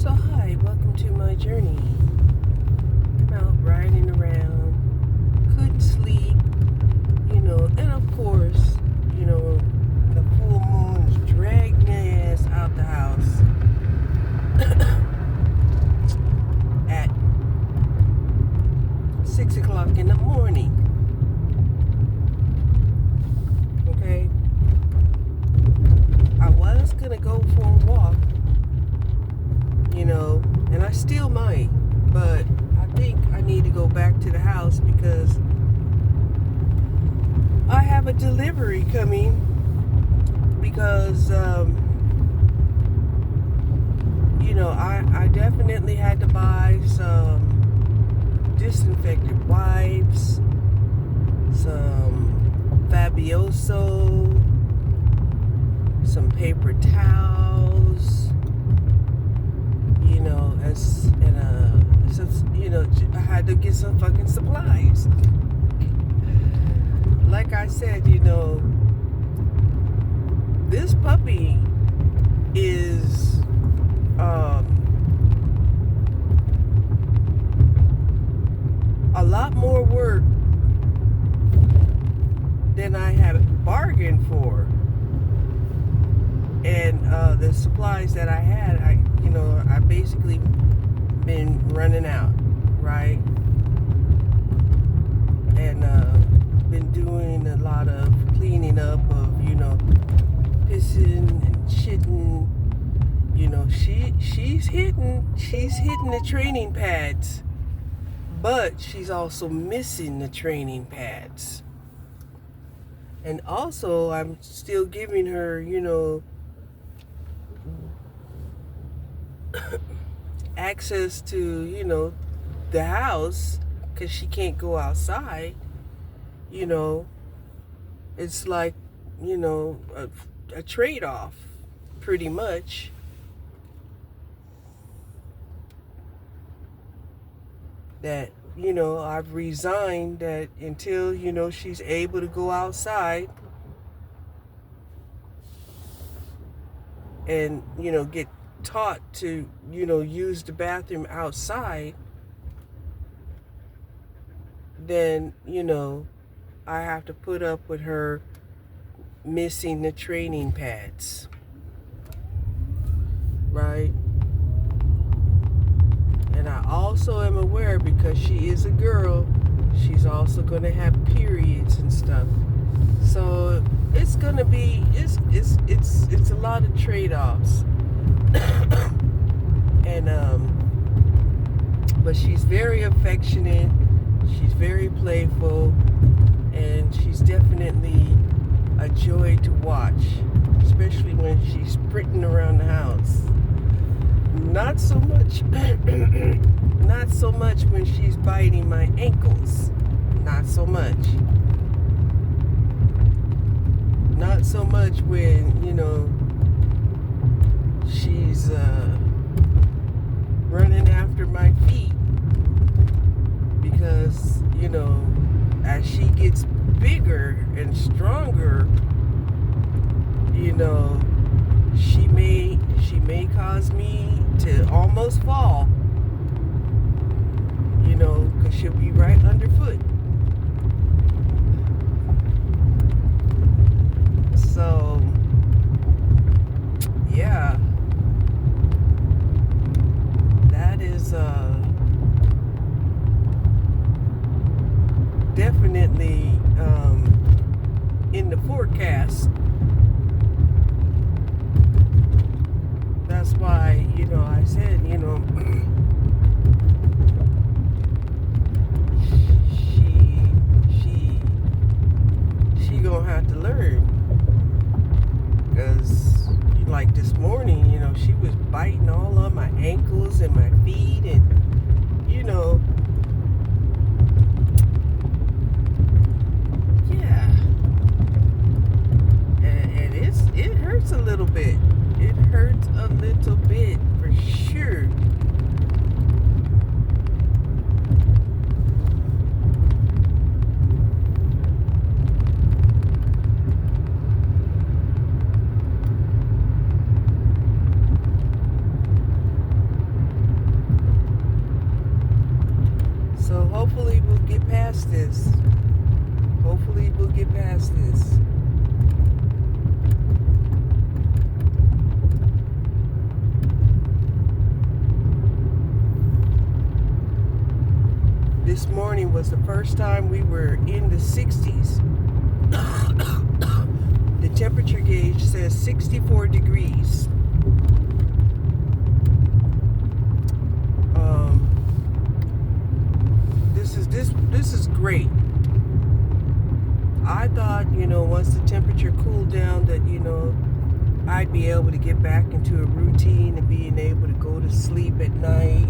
So hi, welcome to my journey. I'm out riding around, couldn't sleep, and of course, the full moon's dragged my ass out the house at 6 o'clock in the morning. Okay? I was gonna go for a walk, and I still might, but I think I need to go back to the house because I have a delivery coming because, I definitely had to buy some disinfectant wipes, some Fabuloso, some paper towels, I had to get some fucking supplies. Like I said, this puppy is a lot more work than I had bargained for. And the supplies that I had, I basically been running out, right? And been doing a lot of cleaning up of, pissing and shitting. She's hitting the training pads, but she's also missing the training pads. And also, I'm still giving her, access to, the house because she can't go outside. It's like, a trade-off, pretty much. That, I've resigned that until, she's able to go outside and, get taught to, use the bathroom outside, then, I have to put up with her missing the training pads. Right? And I also am aware, because she is a girl, she's also going to have periods and stuff. So it's going to be, it's a lot of trade-offs. And, but she's very affectionate, she's very playful, and she's definitely a joy to watch, especially when she's sprinting around the house. Not so much when she's biting my ankles. Not so much. Not so much when, she's running after my feet. Because, as she gets bigger and stronger, she may cause me to almost fall, because she'll be right underfoot. So, yeah, that is definitely in the forecast. That's why, I said, she gonna have to learn. Because, like this morning, she was biting all on my ankles and my feet, and, yeah. And it hurts a little bit. It hurts a little bit, for sure. past this. Hopefully we'll get past this. This morning was the first time we were in the 60s. The temperature gauge says 64 degrees. This is great. I thought, once the temperature cooled down that, I'd be able to get back into a routine and being able to go to sleep at night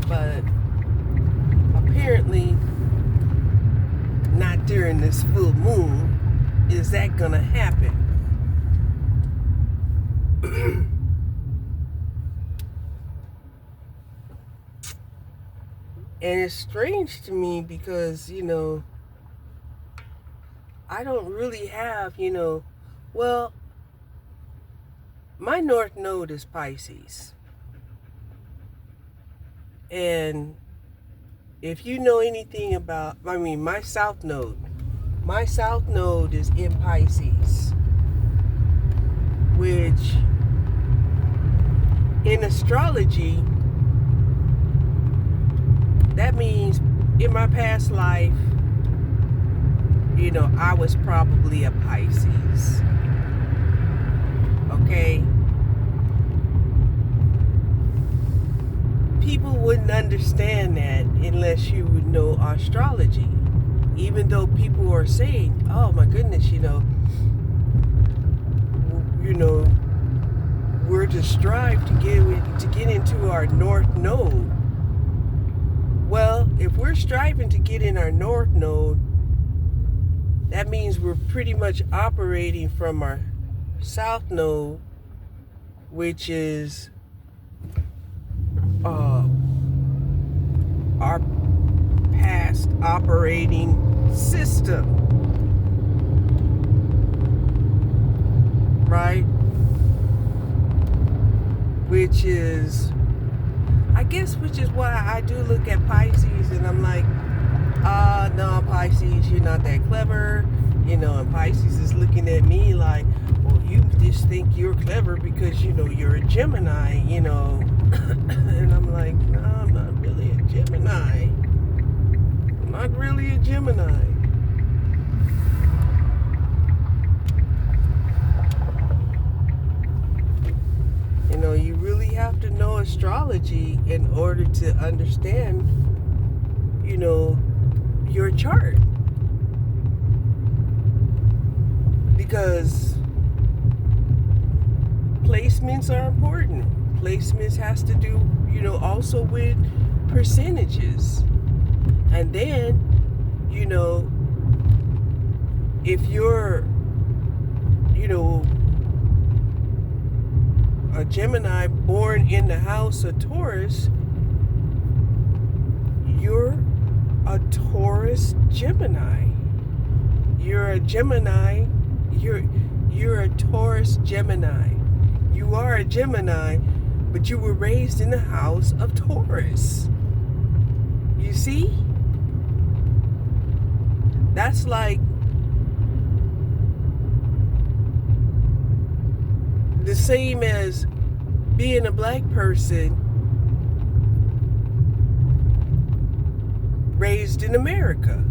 but apparently not during this full moon is that gonna happen. And it's strange to me because, I don't really have, well, my North Node is Pisces. And if you know anything about, my South Node is in Pisces, which in astrology, that means in my past life, I was probably a Pisces. Okay? People wouldn't understand that unless you would know astrology. Even though people are saying, oh my goodness, we're to strive to get into our North Node. Well, if we're striving to get in our North Node, that means we're pretty much operating from our South Node, which is our past operating system, right? Which is why I do look at Pisces and I'm like, no, Pisces, you're not that clever, and Pisces is looking at me like, well, you just think you're clever because, you're a Gemini, and I'm like, no, I'm not really a Gemini. I'm not really a Gemini. You really have to know astrology in order to understand, your chart. Because placements are important. Placements has to do, also with percentages. And then, if you're, a Gemini born in the house of Taurus, you're a Taurus Gemini. You're a Gemini. You're a Taurus Gemini. You are a Gemini, but you were raised in the house of Taurus. You see? That's like the same as being a black person raised in America.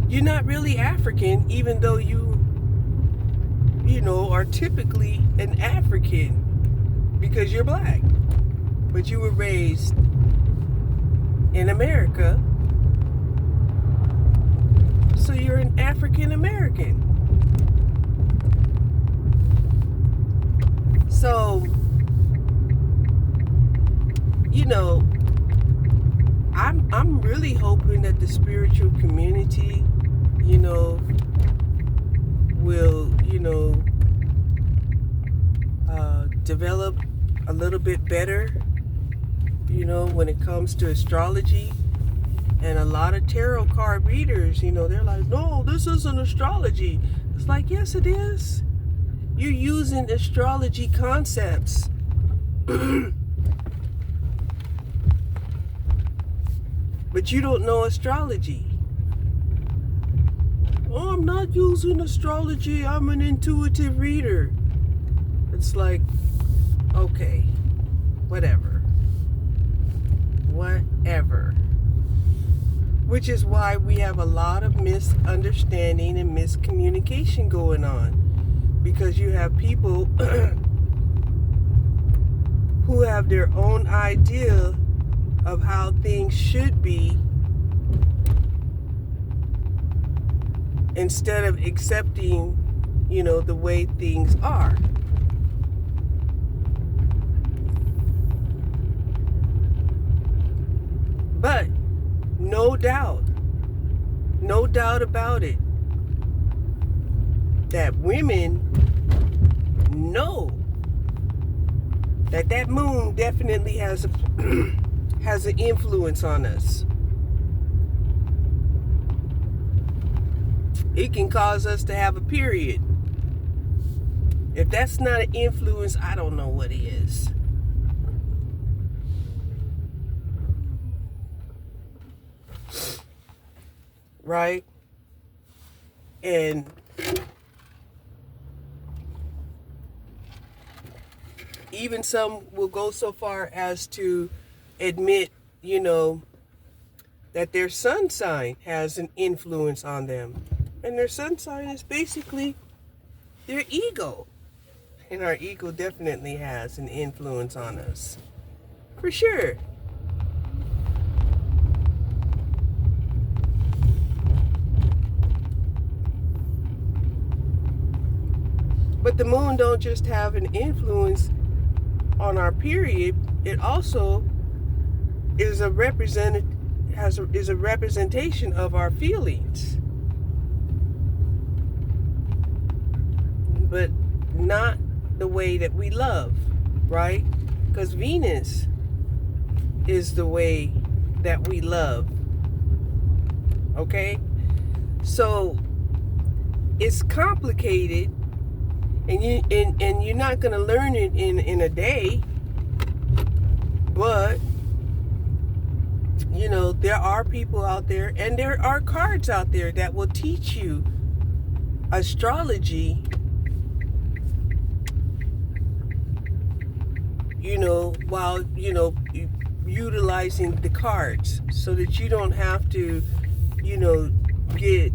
You're not really African, even though you are typically an African because you're black. But you were raised in America, so you're an African American. So, I'm really hoping that the spiritual community, will, develop a little bit better, when it comes to astrology. And a lot of tarot card readers, they're like, no, this isn't astrology. It's like, yes, it is. You're using astrology concepts. But you don't know astrology. Oh, I'm not using astrology. I'm an intuitive reader. It's like, okay, whatever. Whatever. Which is why we have a lot of misunderstanding and miscommunication going on. Because you have people who have their own idea of how things should be, instead of accepting, the way things are. But no doubt about it, that women know that moon definitely has an influence on us. It can cause us to have a period. If that's not an influence, I don't know what is. Right? And even some will go so far as to admit, that their sun sign has an influence on them. And their sun sign is basically their ego. And our ego definitely has an influence on us. For sure. But the moon don't just have an influence on our period. It also is a representation of our feelings. But not the way that we love, right? Because Venus is the way that we love. Okay? So it's complicated, and you're not gonna learn it in a day. But there are people out there, and there are cards out there that will teach you astrology, while utilizing the cards, so that you don't have to get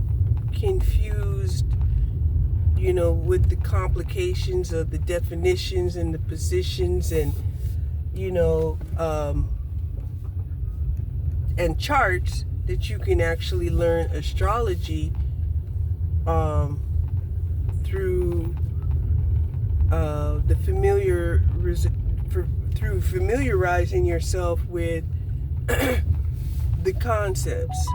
confused with the complications of the definitions and the positions and and charts, that you can actually learn astrology through through familiarizing yourself with the concepts.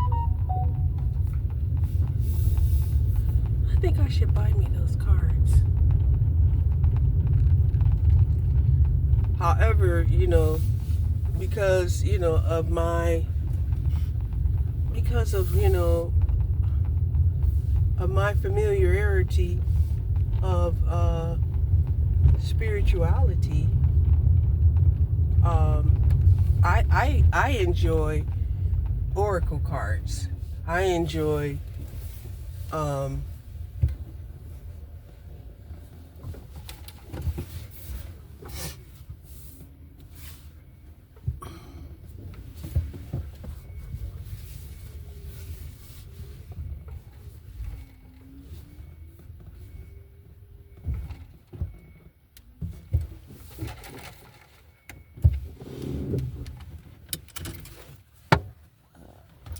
I think I should buy me those cards. However, because of my familiarity of spirituality, I enjoy oracle cards. I enjoy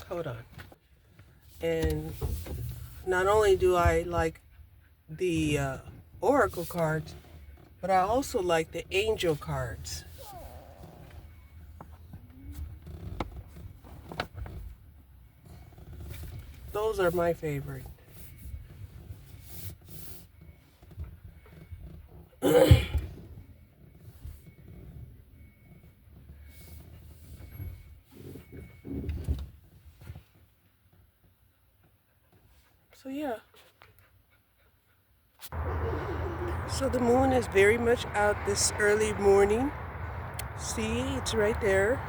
hold on. And not only do I like the oracle cards, but I also like the angel cards. Those are my favorite. So yeah. So the moon is very much out this early morning. See, it's right there.